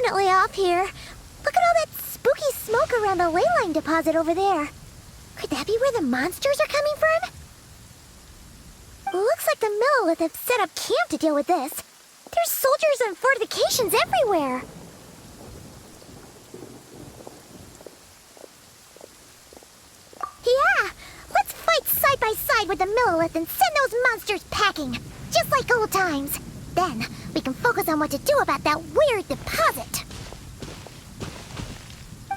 definitely off here. Look at all that spooky smoke around the ley line deposit over there. Could that be where the monsters are coming from? Looks like the Millilith have set up camp to deal with this. There's soldiers and fortifications everywhere. Yeah, let's fight side by side with the Millilith and send those monsters packing, just like old times. Then, we can focus on what to do about that weird deposit.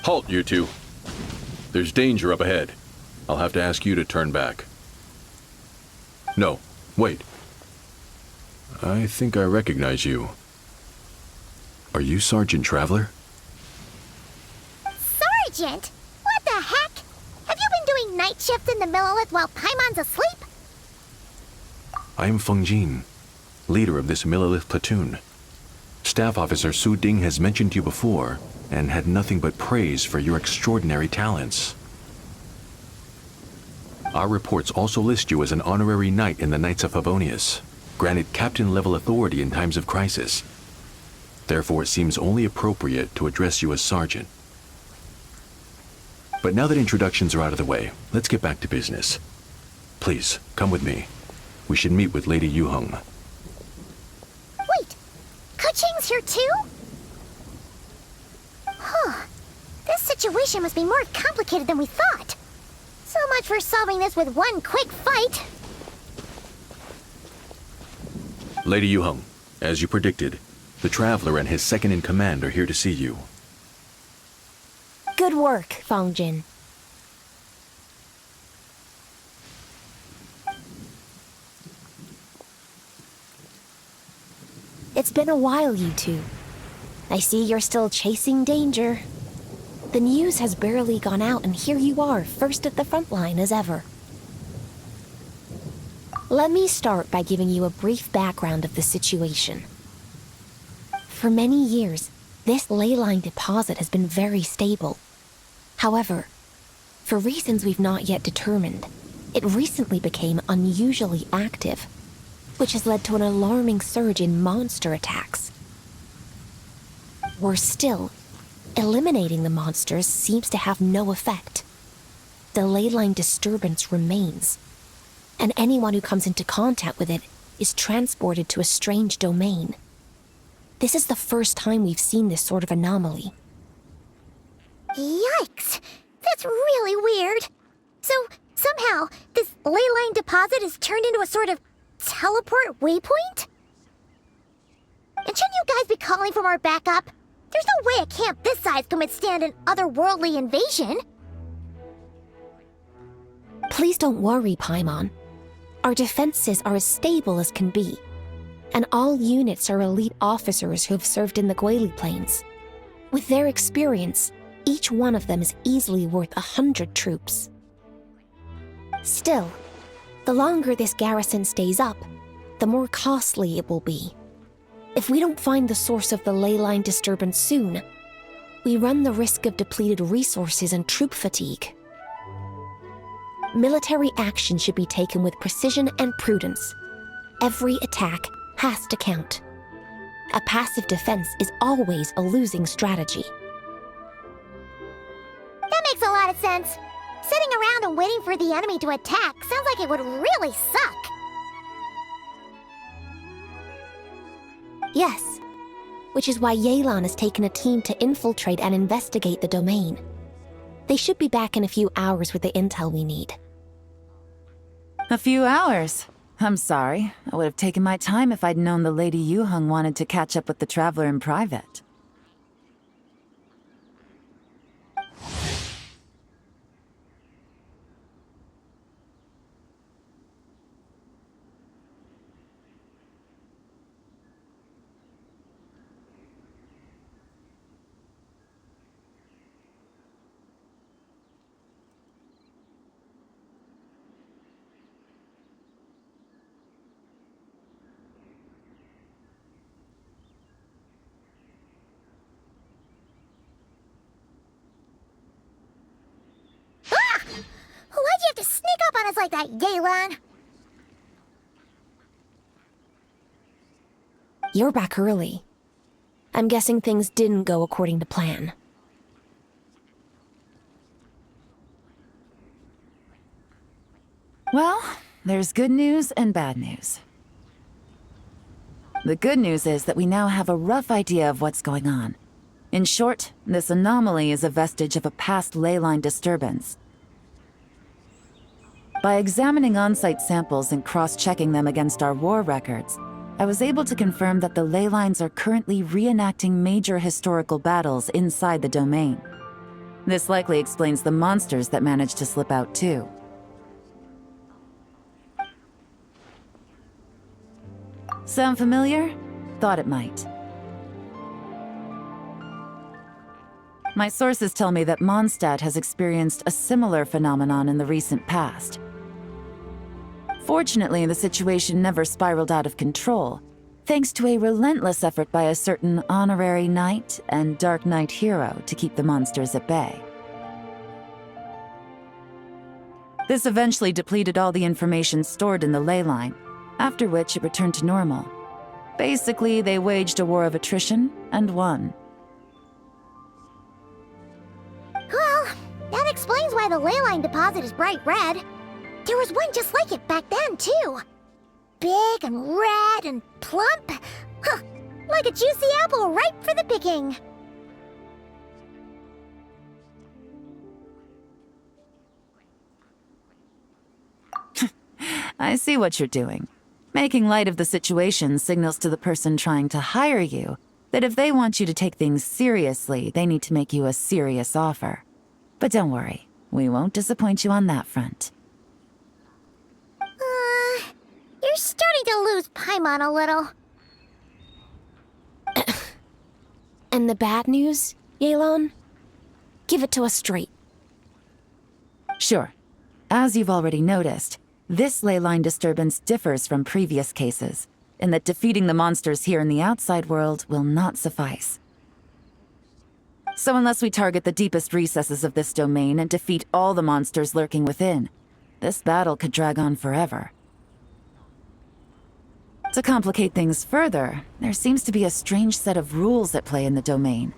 Halt, you two. There's danger up ahead. I'll have to ask you to turn back. No, wait. I think I recognize you. Are you Sergeant Traveler? Sergeant? What the heck? Have you been doing night shifts in the Millilith while Paimon's asleep? I am Feng Jin, leader of this Millilith platoon. Staff Officer Su Ding has mentioned you before, and had nothing but praise for your extraordinary talents. Our reports also list you as an honorary knight in the Knights of Favonius, granted captain-level authority in times of crisis. Therefore, it seems only appropriate to address you as Sergeant. But now that introductions are out of the way, let's get back to business. Please, come with me. We should meet with Lady Yuheng. Wait, Keqing's here too? Huh. This situation must be more complicated than we thought. So much for solving this with one quick fight. Lady Yuheng, as you predicted, the Traveler and his second-in-command are here to see you. Good work, Feng Jin. It's been a while, you two. I see you're still chasing danger. The news has barely gone out, and here you are, first at the front line as ever. Let me start by giving you a brief background of the situation. For many years, this ley line deposit has been very stable. However, for reasons we've not yet determined, it recently became unusually active, which has led to an alarming surge in monster attacks. Worse still, eliminating the monsters seems to have no effect. The ley line disturbance remains, and anyone who comes into contact with it is transported to a strange domain. This is the first time we've seen this sort of anomaly. Yikes! That's really weird. So, somehow, this ley line deposit is turned into a sort of teleport waypoint? And shouldn't you guys be calling for more backup? There's no way a camp this size can withstand an otherworldly invasion. Please don't worry, Paimon. Our defenses are as stable as can be, and all units are elite officers who have served in the Guili Plains. With their experience, each one of them is easily worth 100 troops. Still, the longer this garrison stays up, the more costly it will be. If we don't find the source of the ley line disturbance soon, we run the risk of depleted resources and troop fatigue. Military action should be taken with precision and prudence. Every attack has to count. A passive defense is always a losing strategy. That makes a lot of sense. Sitting around and waiting for the enemy to attack sounds like it would really suck. Yes, which is why Yelan has taken a team to infiltrate and investigate the domain. They should be back in a few hours with the intel we need. A few hours? I'm sorry. I would have taken my time if I'd known the Lady Yuheng wanted to catch up with the Traveler in private. Why'd you have to sneak up on us like that, Yelan? You're back early. I'm guessing things didn't go according to plan. Well, there's good news and bad news. The good news is that we now have a rough idea of what's going on. In short, this anomaly is a vestige of a past ley line disturbance. By examining on-site samples and cross-checking them against our war records, I was able to confirm that the ley lines are currently reenacting major historical battles inside the domain. This likely explains the monsters that managed to slip out too. Sound familiar? Thought it might. My sources tell me that Mondstadt has experienced a similar phenomenon in the recent past. Fortunately, the situation never spiraled out of control, thanks to a relentless effort by a certain honorary knight and Dark Knight hero to keep the monsters at bay. This eventually depleted all the information stored in the ley line, after which it returned to normal. Basically, they waged a war of attrition and won. Well, that explains why the ley line deposit is bright red. There was one just like it back then, too. Big and red and plump. Huh, like a juicy apple ripe for the picking. I see what you're doing. Making light of the situation signals to the person trying to hire you that if they want you to take things seriously, they need to make you a serious offer. But don't worry, we won't disappoint you on that front. You're starting to lose Paimon a little. And the bad news, Yelan? Give it to us straight. Sure. As you've already noticed, this ley line disturbance differs from previous cases, in that defeating the monsters here in the outside world will not suffice. So unless we target the deepest recesses of this domain and defeat all the monsters lurking within, this battle could drag on forever. To complicate things further, there seems to be a strange set of rules at play in the domain.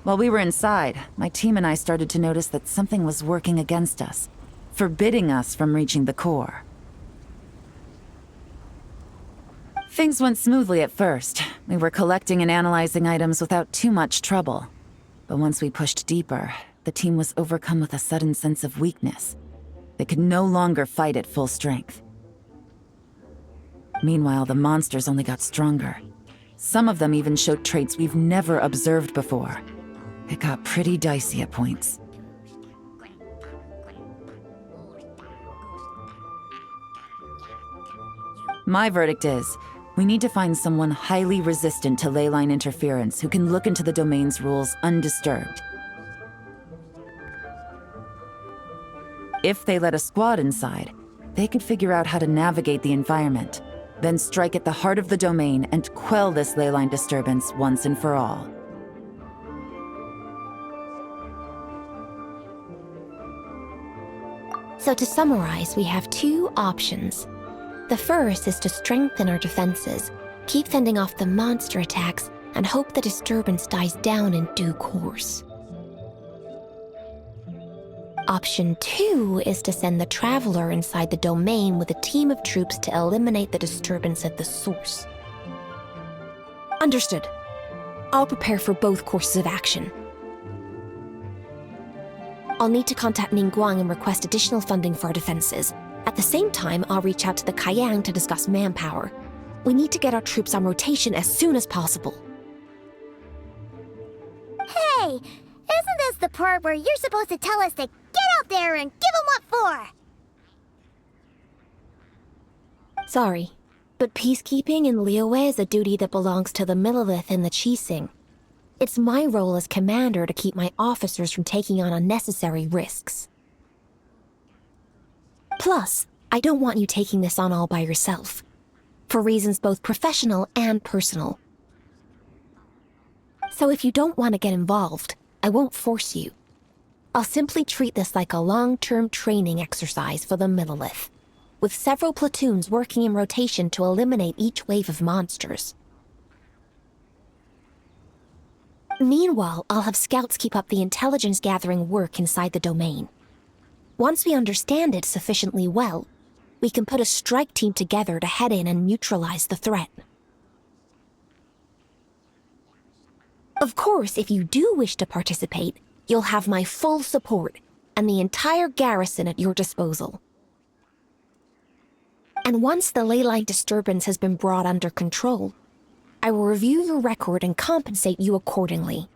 While we were inside, my team and I started to notice that something was working against us, forbidding us from reaching the core. Things went smoothly at first. We were collecting and analyzing items without too much trouble. But once we pushed deeper, the team was overcome with a sudden sense of weakness. They could no longer fight at full strength. Meanwhile, the monsters only got stronger. Some of them even showed traits we've never observed before. It got pretty dicey at points. My verdict is, we need to find someone highly resistant to ley line interference who can look into the domain's rules undisturbed. If they let a squad inside, they could figure out how to navigate the environment, then strike at the heart of the domain and quell this ley line disturbance once and for all. So to summarize, we have two options. The first is to strengthen our defenses, keep fending off the monster attacks, and hope the disturbance dies down in due course. Option 2 is to send the Traveler inside the domain with a team of troops to eliminate the disturbance at the source. Understood. I'll prepare for both courses of action. I'll need to contact Ningguang and request additional funding for our defenses. At the same time, I'll reach out to the Kayang to discuss manpower. We need to get our troops on rotation as soon as possible. Hey, isn't this the part where you're supposed to tell us to get out there and give 'em what for? Sorry, but peacekeeping in Liyue is a duty that belongs to the Millelith and the Qixing. It's my role as commander to keep my officers from taking on unnecessary risks. Plus, I don't want you taking this on all by yourself, for reasons both professional and personal. So if you don't want to get involved, I won't force you. I'll simply treat this like a long-term training exercise for the Millelith, with several platoons working in rotation to eliminate each wave of monsters. Meanwhile, I'll have scouts keep up the intelligence-gathering work inside the domain. Once we understand it sufficiently well, we can put a strike team together to head in and neutralize the threat. Of course, if you do wish to participate, you'll have my full support and the entire garrison at your disposal. And once the leyline disturbance has been brought under control, I will review your record and compensate you accordingly.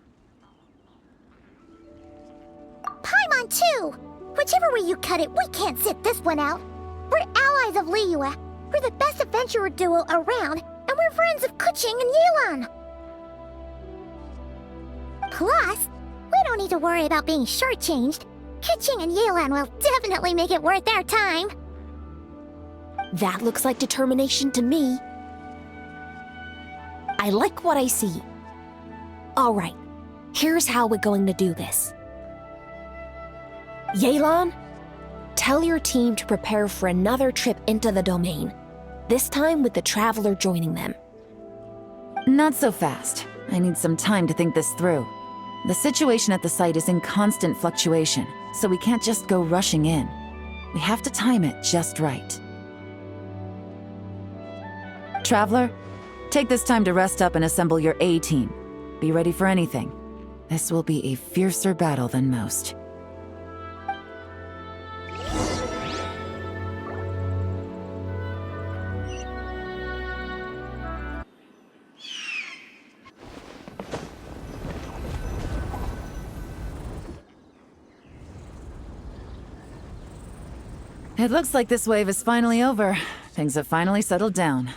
Paimon too! Whichever way you cut it, we can't sit this one out. We're allies of Liyue. We're the best adventurer duo around, and we're friends of Keqing and Yelan. Plus, we don't need to worry about being shortchanged. Keqing and Yelan will definitely make it worth their time. That looks like determination to me. I like what I see. All right, here's how we're going to do this. Yelan, tell your team to prepare for another trip into the domain, this time with the Traveler joining them. Not so fast. I need some time to think this through. The situation at the site is in constant fluctuation, so we can't just go rushing in. We have to time it just right. Traveler, take this time to rest up and assemble your A-team. Be ready for anything. This will be a fiercer battle than most. It looks like this wave is finally over. Things have finally settled down.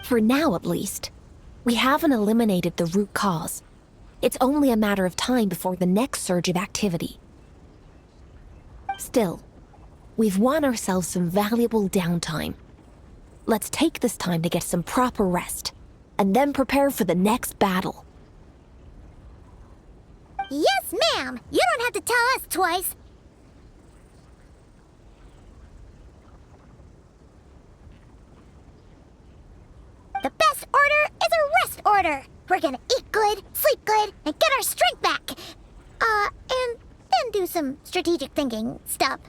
For now, at least. We haven't eliminated the root cause. It's only a matter of time before the next surge of activity. Still, we've won ourselves some valuable downtime. Let's take this time to get some proper rest, and then prepare for the next battle. Yes, ma'am! You don't have to tell us twice. The best order is a rest order. We're gonna eat good, sleep good, and get our strength back. And then do some strategic thinking stuff.